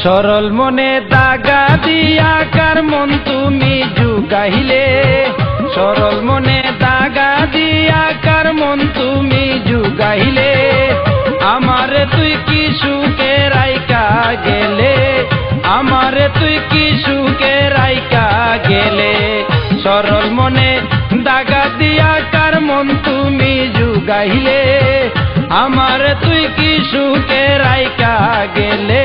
সরল মনে দাগা দিয়া কার মন তুমি জুগাইলে, সরল মনে দাগা দিয়া কার মন তুমি জুগাইলে, আমারে তুই কি সুখে রাইকা গেলে, আমারে তুই কি সুখে রাইকা গেলে। সরল মনে দাগা দিয়া কার মন তুমি জুগাইলে, আমারে তুই কি সুখে রাইকা গেলে,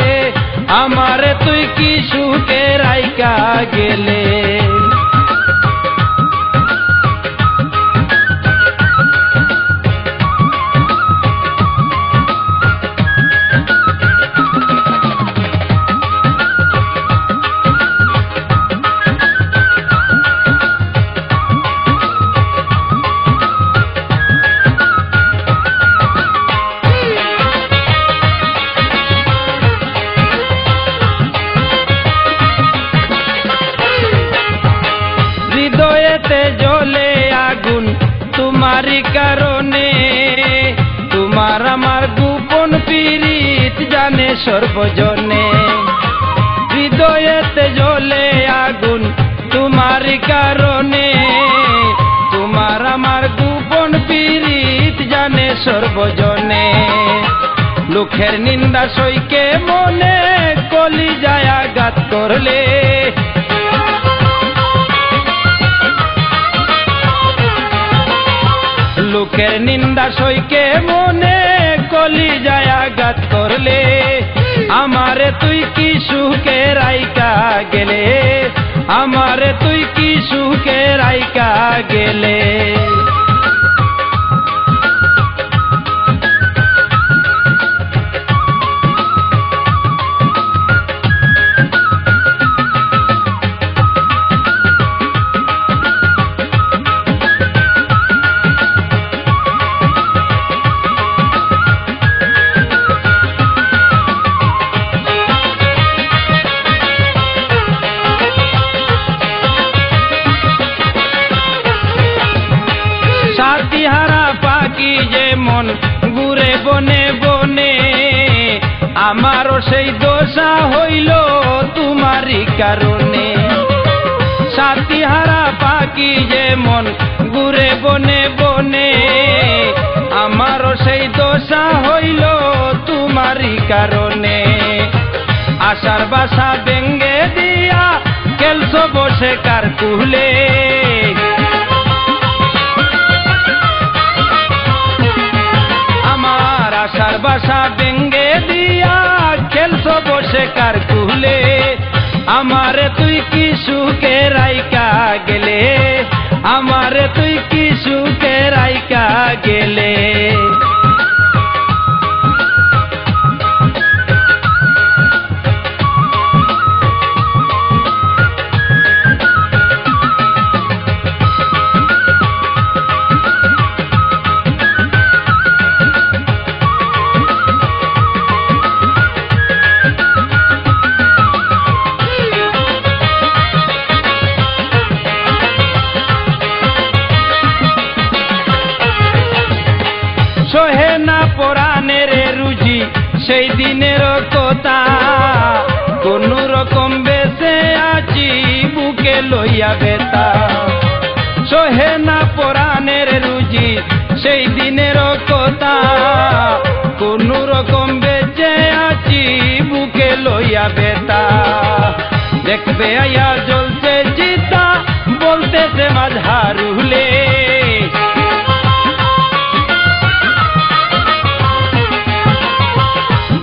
আমারে তুই কি সুখে রাইকা গেলে। হৃদয়েতে জ্বলে আগুন তোমারই কারণে, তোমার আমার গোপন পীড়িত জানে সর্বজনে। হৃদয়েতে জ্বলে আগুন তোমারই কারণে, তোমার আমার গোপন পীড়িত জানে সর্বজনে। লোকের নিন্দা সইকে মনে কলিজায় আঘাত করলে, লোকের নিন্দা সইকে মনে কলিজায় আঘাত করলে, আমারে তুই কি সুখে রাইকা গেলে, আমারে তুই কি সুখে রাইকা গেলে। সাথীহারা পাখি যেমন ঘুরে বনে বনে, আমারও সেই দশা হইল তোমারই কারণে। সাথীহারা পাখি যেমন ঘুরে বনে বনে, আমারও সেই দশা হইল তোমারই কারণে। আশার বাসা ভেঙ্গে দিয়া খেলছো বসে কার কুলে, আশার বাসা ভেঙ্গে দিয়া খেলছো বসে কার কুলে, আমারে তুই কি সুখে রাইকা গেলে, আমারে তুই কি সুখে রাইকা গেলে। সহে না পরাণের রুজি সেই দিনের কথা, কোন রকম বেঁচে আছি বুকে লইয়া বেতা। সহে না পরাণের রুজি সেই দিনের কথা, কোন রকম বেঁচে আছি বুকে লইয়া বেতা। দেখবে আয়া জ্বলছে চিতা বলতেছে মাঝারুলে,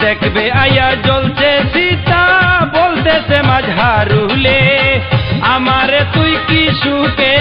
দেখবে আয়া জ্বলছে সীতা বলতেছে মাঝারুলে, আমারে তুই কি সুখে